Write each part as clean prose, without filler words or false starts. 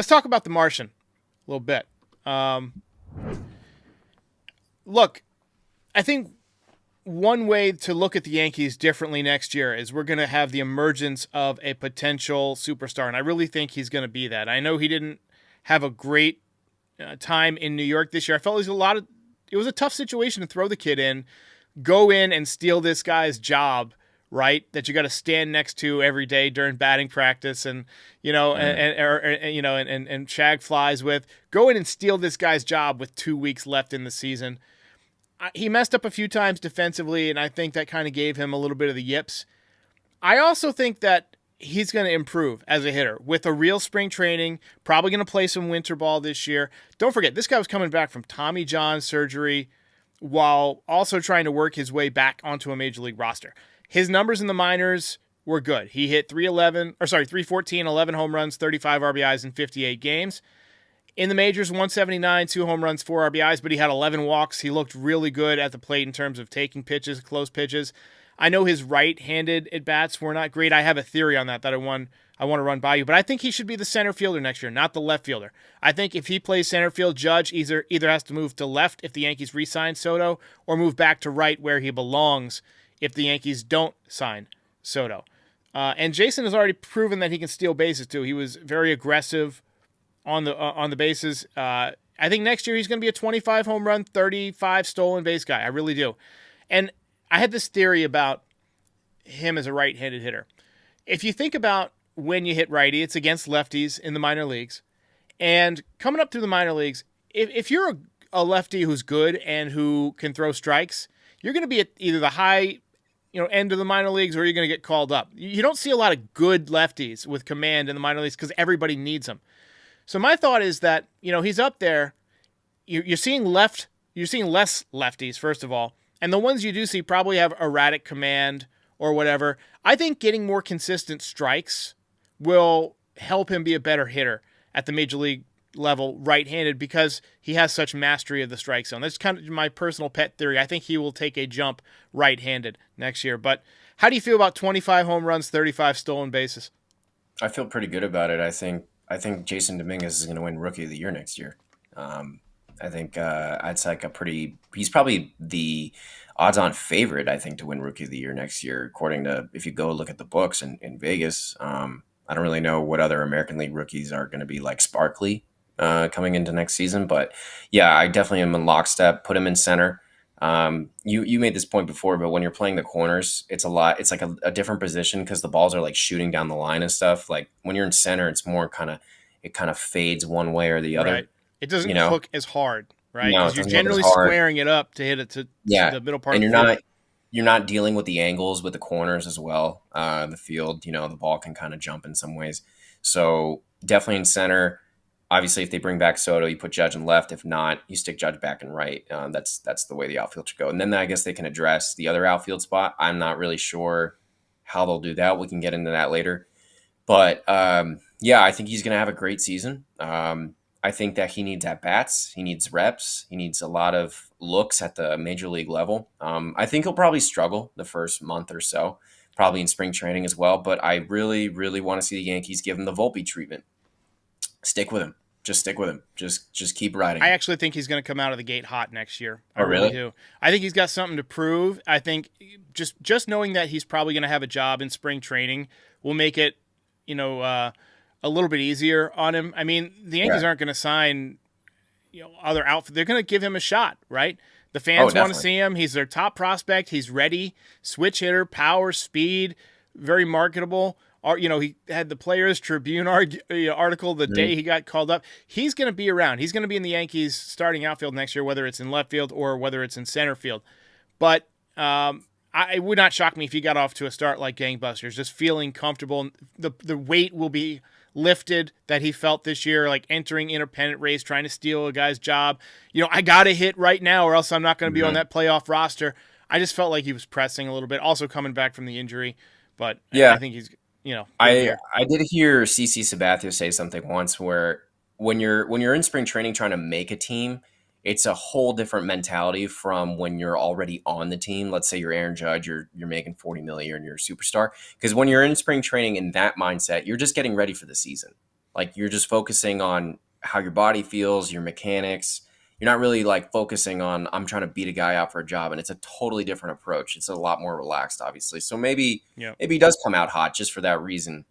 let's talk about the Martian a little bit. Look, I think one way to look at the Yankees differently next year is we're going to have the emergence of a potential superstar, and I really think he's going to be that. I know he didn't have a great time in New York this year. I felt it was a tough situation to throw the kid in, go in and steal this guy's job, right? That you got to stand next to every day during batting practice, and and shag flies with. Go in and steal this guy's job with 2 weeks left in the season. He messed up a few times defensively, and I think that kind of gave him a little bit of the yips. I also think that he's going to improve as a hitter with a real spring training, probably going to play some winter ball this year. Don't forget, this guy was coming back from Tommy John surgery while also trying to work his way back onto a major league roster. His numbers in the minors were good. He hit 314, 11 home runs, 35 RBIs in 58 games. In the majors, 179, 2 home runs, 4 RBIs, but he had 11 walks. He looked really good at the plate in terms of taking pitches, close pitches. I know his right-handed at-bats were not great. I have a theory on that I want to run by you, but I think he should be the center fielder next year, not the left fielder. I think if he plays center field, Judge either has to move to left if the Yankees re-sign Soto, or move back to right where he belongs if the Yankees don't sign Soto. And Jasson has already proven that he can steal bases too. He was very aggressive on the bases. I think next year he's going to be a 25 home run, 35 stolen base guy. I really do. And I had this theory about him as a right-handed hitter. If you think about when you hit righty, it's against lefties in the minor leagues. And coming up through the minor leagues, if you're a lefty who's good and who can throw strikes, you're going to be at either the high end of the minor leagues, or you're going to get called up. You don't see a lot of good lefties with command in the minor leagues because everybody needs them. So my thought is that, he's up there. You're seeing less lefties, first of all. And the ones you do see probably have erratic command or whatever. I think getting more consistent strikes will help him be a better hitter at the major league level right-handed because he has such mastery of the strike zone. That's kind of my personal pet theory. I think he will take a jump right-handed next year. But how do you feel about 25 home runs, 35 stolen bases? I feel pretty good about it. I think Jasson Dominguez is going to win Rookie of the Year next year. I think it's like he's probably the odds-on favorite, I think, to win Rookie of the Year next year, according to, if you go look at the books in Vegas. I don't really know what other American League rookies are going to be like sparkly coming into next season, but yeah, I definitely am in lockstep. Put him in center. You made this point before, but when you're playing the corners, it's like a different position because the balls are like shooting down the line and stuff. Like when you're in center, it's more it kind of fades one way or the other. Right. It doesn't hook as hard, right? No, because you're generally squaring it up to hit it to the middle part. And you're not dealing with the angles with the corners as well. The field, the ball can kind of jump in some ways. So definitely in center. Obviously, if they bring back Soto, you put Judge in left. If not, you stick Judge back and right. That's the way the outfield should go. And then I guess they can address the other outfield spot. I'm not really sure how they'll do that. We can get into that later. But I think he's going to have a great season. I think that he needs at-bats. He needs reps. He needs a lot of looks at the major league level. I think he'll probably struggle the first month or so, probably in spring training as well. But I really, really want to see the Yankees give him the Volpe treatment. Stick with him. Just stick with him. Just keep riding. I actually think he's going to come out of the gate hot next year. I really do. I think he's got something to prove. I think just knowing that he's probably going to have a job in spring training will make it, a little bit easier on him. I mean, the Yankees aren't going to sign, other outfit. They're going to give him a shot, right? The fans want to see him. He's their top prospect. He's ready. Switch hitter, power, speed, very marketable. Or, he had the Players Tribune article the day he got called up. He's going to be around. He's going to be in the Yankees starting outfield next year, whether it's in left field or whether it's in center field. But it would not shock me if he got off to a start like gangbusters, just feeling comfortable. The weight will be lifted that he felt this year, like entering independent race, trying to steal a guy's job. I got to hit right now or else I'm not going to be on that playoff roster. I just felt like he was pressing a little bit, also coming back from the injury. But I think he's, I did hear CC Sabathia say something once where when you're in spring training trying to make a team, it's a whole different mentality from when you're already on the team. Let's say you're Aaron Judge, you're making $40 million a year and you're a superstar. Because when you're in spring training in that mindset, you're just getting ready for the season. Like you're just focusing on how your body feels, your mechanics. You're not really like focusing on, I'm trying to beat a guy out for a job. And it's a totally different approach. It's a lot more relaxed, obviously. So maybe he does come out hot just for that reason.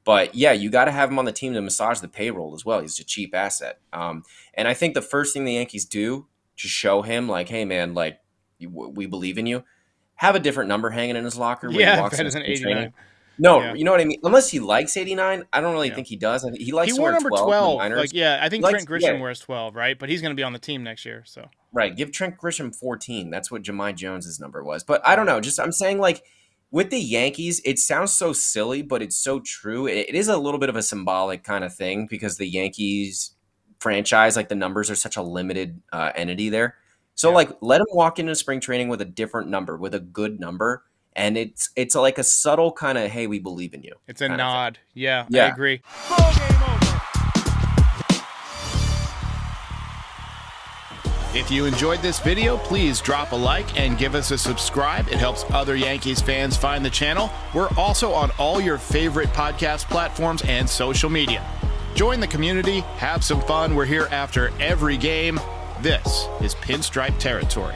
But yeah, you got to have him on the team to massage the payroll as well. He's a cheap asset. And I think the first thing the Yankees do to show him like, hey man, like we believe in you, have a different number hanging in his locker. When he walks better than 89. Training. No, you know what I mean? Unless he likes 89, I don't really think he does. I think he likes to wore wear number 12. Like, I think Trent Grisham wears 12, right? But he's going to be on the team next year. So right, give Trent Grisham 14. That's what Jahmai Jones's number was. But I don't know. Just I'm saying, like, with the Yankees, it sounds so silly, but it's so true. It is a little bit of a symbolic kind of thing because the Yankees franchise, like the numbers are such a limited entity there. So, like, let him walk into spring training with a different number, with a good number. And it's like a subtle kind of, hey, we believe in you. It's a nod. Yeah, I agree. If you enjoyed this video, please drop a like and give us a subscribe. It helps other Yankees fans find the channel. We're also on all your favorite podcast platforms and social media. Join the community, have some fun. We're here after every game. This is Pinstripe Territory.